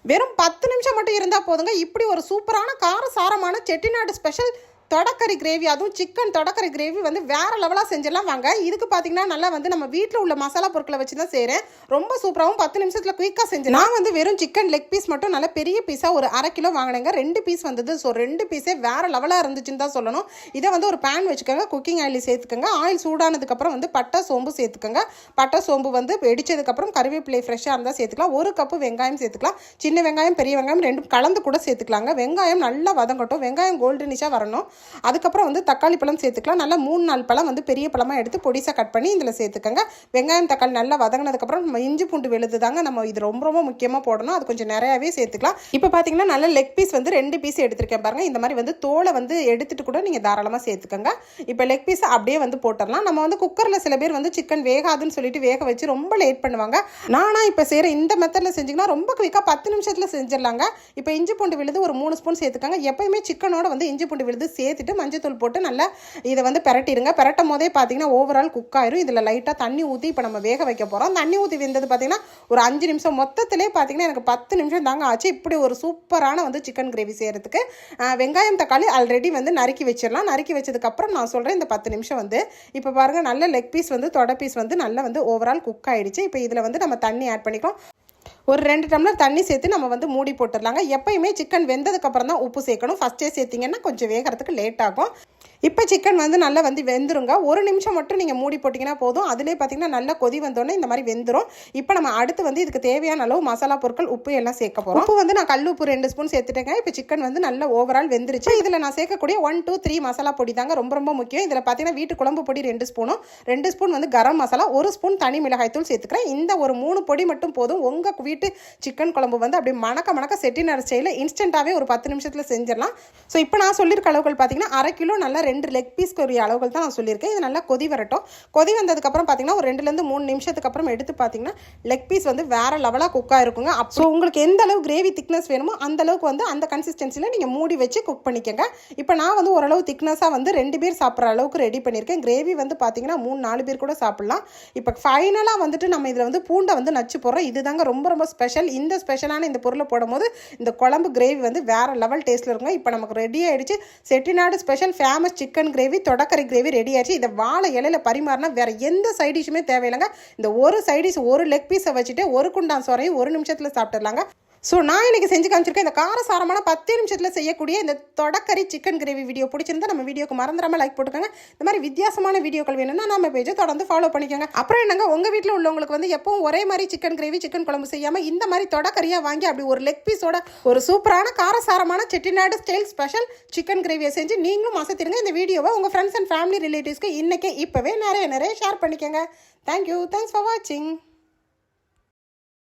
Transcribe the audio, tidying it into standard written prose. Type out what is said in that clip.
வெறும் 10 நிமிஷம் மட்டும் இருந்தால் போதுங்க. இப்படி ஒரு சூப்பரான காரசாரமான செட்டிநாடு ஸ்பெஷல் தொடக்கறி கிரேவி, அதுவும் சிக்கன் தொடக்கறி கிரேவி வந்து வேறு லெவலாக செஞ்சிடலாம் வாங்க. இதுக்கு பார்த்தீங்கன்னா நல்லா வந்து நம்ம வீட்டில் உள்ள மசாலா பொருட்களை வச்சு தான் செய்கிறேன். ரொம்ப சூப்பராகவும் 10 நிமிஷத்தில் குயிக்காக செஞ்சு. நான் வந்து வெறும் சிக்கன் லெக் பீஸ் மட்டும் நல்ல பெரிய பீஸாக ஒரு 1/2 கிலோ வாங்கினேங்க. 2 பீஸ் வந்தது. ஸோ 2 பீஸே வேறு லெவலாக இருந்துச்சுன்னு தான் சொல்லணும். இதை வந்து ஒரு பேன் வச்சுக்கோங்க, குக்கிங் ஆயில் சேர்த்துக்கோங்க. ஆயில் சூடானதுக்கப்புறம் வந்து பட்டை சோம்பு சேர்த்துக்கோங்க. பட்டை சோம்பு வந்து வெடிச்சதுக்கப்புறம் கருவேப்பிலை ஃப்ரெஷ்ஷாக இருந்தால் சேர்த்துக்கலாம். 1 கப்பு வெங்காயம் சேர்த்துக்கலாம். சின்ன வெங்காயம் பெரிய வெங்காயம் ரெண்டும் கலந்து கூட சேர்த்துக்கலாங்க. வெங்காயம் நல்லா வதங்கட்டும், வெங்காயம் கோல்டனிஷாக வரணும். அதுக்கப்புறம் வந்து தக்காளி பழம் சேர்த்துக்கலாம். நல்லா 3-4 பழம் வந்து பெரிய பழமாக எடுத்து பொடிசாக கட் பண்ணி இதில் சேர்த்துக்கோங்க. வெங்காயம் தக்காளி நல்லா வதங்கினதுக்கப்புறம் நம்ம இஞ்சி பூண்டு விழுது தாங்க நம்ம இது ரொம்ப ரொம்ப முக்கியமாக போடணும். அது கொஞ்சம் நிறையாவே சேர்த்துக்கலாம். இப்போ பார்த்தீங்கன்னா நல்ல லெக் பீஸ் வந்து 2 பீஸ் எடுத்துருக்கேன் பாருங்கள். இந்த மாதிரி வந்து தோலை வந்து எடுத்துட்டு கூட நீங்கள் தாராளமாக சேர்த்துக்கோங்க. இப்போ லெக் பீஸ் அப்படியே வந்து போட்டுடலாம். நம்ம வந்து குக்கரில் சில பேர் வந்து சிக்கன் வேகாதுன்னு சொல்லிட்டு வேக வச்சு ரொம்ப லேட் பண்ணுவாங்க. நானா இப்போ செய்கிற இந்த மெத்தடில் செஞ்சிங்கன்னா ரொம்ப குயிக்காக 10 நிமிஷத்தில் செஞ்சிடலாங்க. இப்போ இஞ்சி பூண்டு விழுது ஒரு 3 ஸ்பூன் சேர்த்துக்கோங்க. எப்பயுமே சிக்கனோட வந்து இஞ்சி பூண்டு விழுது சேர்த்துட்டு மஞ்சத்தூள் போட்டு நல்லா இதை வந்து பெரட்டிடுங்க. பெரட்டும் போதே பார்த்தீங்கன்னா ஓவரால் குக் ஆயிரும். இதில் லைட்டாக தண்ணி ஊற்றி இப்போ நம்ம வேக வைக்க போகிறோம். தண்ணி ஊற்றி வெந்தது பார்த்தீங்கன்னா ஒரு 5 நிமிஷம், மொத்தத்திலே பார்த்தீங்கன்னா எனக்கு 10 நிமிஷம் தாங்க ஆச்சு. இப்படி ஒரு சூப்பரான வந்து சிக்கன் கிரேவி செய்கிறதுக்கு வெங்காயம் தக்காளி ஆல்ரெடி வந்து நறுக்கி வச்சிடலாம். நறுக்கி வச்சதுக்கப்புறம் நான் சொல்கிறேன் இந்த 10 நிமிஷம் வந்து இப்போ பாருங்கள் நல்ல லெக் பீஸ் வந்து தொட பீஸ் வந்து நல்லா வந்து ஓவரால் குக் ஆகிடுச்சு. இப்போ இதில் வந்து நம்ம தண்ணி ஆட் பண்ணிக்கலாம். ஒரு 2 டம்ளர் தண்ணி சேர்த்து நம்ம வந்து மூடி போட்டுடலாங்க. எப்பயுமே சிக்கன் வெந்ததுக்கப்புறம் தான் உப்பு சேர்க்கணும். ஃபஸ்ட்டே சேர்த்திங்கன்னா கொஞ்சம் வேகிறதுக்கு லேட் ஆகும். இப்போ சிக்கன் வந்து நல்லா வந்து வெந்துருங்க. 1 நிமிஷம் மட்டும் நீங்கள் மூடி போட்டிங்கன்னா போதும். அதிலே பார்த்தீங்கன்னா நல்லா கொதி வந்தோடனே இந்த மாதிரி வெந்துடும். இப்போ நம்ம அடுத்து வந்து இதுக்கு தேவையான அளவு மசாலா பொருட்கள் உப்பு எல்லாம் சேர்க்க போகிறோம். உப்பு வந்து நான் கல் உப்பு 2 ஸ்பூன் சேர்த்துட்டேங்க. இப்போ சிக்கன் வந்து நல்லா ஓவரால் வெந்துருச்சு. இதில் நான் சேர்க்கக்கூடிய 1, 2, 3 மசாலா பொடி தாங்க ரொம்ப ரொம்ப முக்கியம். இதில் பார்த்தீங்கன்னா வீட்டு குழம்பு பொடி 2 ஸ்பூனும் 2 ஸ்பூன் வந்து கரம் மசாலா, 1 ஸ்பூன் தனி மிளகாய் தூள் சேர்த்துக்கிறேன். இந்த ஒரு 3 பொடி மட்டும் போதும். உங்கள் வீட்டு சிக்கன் குழம்பு வந்து அப்படியே மணக்க செட்டிநாடு ஸ்டைலில் இன்ஸ்டண்ட்டாகவே ஒரு 10 நிமிஷத்தில் செஞ்சிடலாம். ஸோ இப்போ நான் சொல்லியிருக்க அளவுகள் பார்த்தீங்கன்னா 1/2 கிலோ நல்லா 2 லெக் பீஸ்க்கு ஒரு அளவுகள் தான் நான் சொல்லியிருக்கேன். இது நல்லா கொதி வரட்டும். கொதி வந்ததுக்கப்புறம் பார்த்தீங்கன்னா ஒரு 2லேருந்து 3 நிமிஷத்துக்கு அப்புறம் எடுத்து பார்த்தீங்கன்னா லெக் பீஸ் வந்து வேறு லெவலாக குக்காக இருக்குங்க. ஸோ உங்களுக்கு எந்த அளவு கிரேவி திக்னஸ் வேணுமோ அந்த அளவுக்கு வந்து அந்த கன்சிஸ்டன்சியில் நீங்கள் மூடி வச்சு குக் பண்ணிக்கோங்க. இப்போ நான் வந்து ஓரளவு திக்னஸாக வந்து 2 பேர் சாப்பிட்ற அளவுக்கு ரெடி பண்ணியிருக்கேன். கிரேவி வந்து பார்த்தீங்கன்னா 3-4 பேர் கூட சாப்பிட்லாம். இப்போ ஃபைனலாக வந்துட்டு நம்ம இதில் வந்து பூண்டை வந்து நச்சு போடுறோம். இதுதாங்க ரொம்ப ரொம்ப ஸ்பெஷல். இந்த ஸ்பெஷலான இந்த பொருளை போடும்போது இந்த குழம்பு கிரேவி வந்து வேறு லெவல் டேஸ்ட்டில் இருக்குங்க. இப்போ நமக்கு ரெடி ஆகிடுச்சு Chettinad special famous chicken gravy தொடக்கறி கிரேவி ரெடி ஆயிடுச்சு. இதை வாழை இலையில் பரிமாறினா வேறு எந்த சைடிஷுமே தேவையில்லைங்க. இந்த ஒரு சைடிஷ் ஒரு லெக் பீஸை வச்சுட்டு ஒரு குண்டான் சோறையும் 1 நிமிஷத்தில் சாப்பிட்டுடலாங்க. ஸோ நான் இன்றைக்கி செஞ்சு காமிச்சிருக்கேன் இந்த காரசாரமான 10 நிமிஷத்தில் செய்யக்கூடிய இந்த தொடக்கறி சிக்கன் கிரேவி வீடியோ பிடிச்சிருந்தா நம்ம வீடியோக்கு மறந்துடாமல் லைக் போட்டுக்கோங்க. இந்த மாதிரி வித்தியாசமான வீடியோக்கள் வேணும்னா நம்ம பேஜை தொடர்ந்து ஃபாலோ பண்ணிக்கோங்க. அப்புறம் என்னங்க, உங்கள் வீட்டில் உள்ளவங்களுக்கு வந்து எப்பவும் ஒரே மாதிரி சிக்கன் கிரேவி சிக்கன் குழம்பு செய்யாமல் இந்த மாதிரி தொடக்கறியாக வாங்கி அப்படி ஒரு லெக் பீஸோட ஒரு சூப்பரான காரசாரமான செட்டிநாடு ஸ்டைல் ஸ்பெஷல் சிக்கன் கிரேவியை செஞ்சு நீங்களும் அசத்திடுங்க. இந்த வீடியோவை உங்கள் ஃப்ரெண்ட்ஸ் அண்ட் ஃபேமிலி ரிலேட்டிவ்ஸ்க்கு இன்றைக்கே இப்போவே நிறைய ஷேர் பண்ணிக்கோங்க. தேங்க்யூ. தேங்க்ஸ் ஃபார் வாட்சிங்.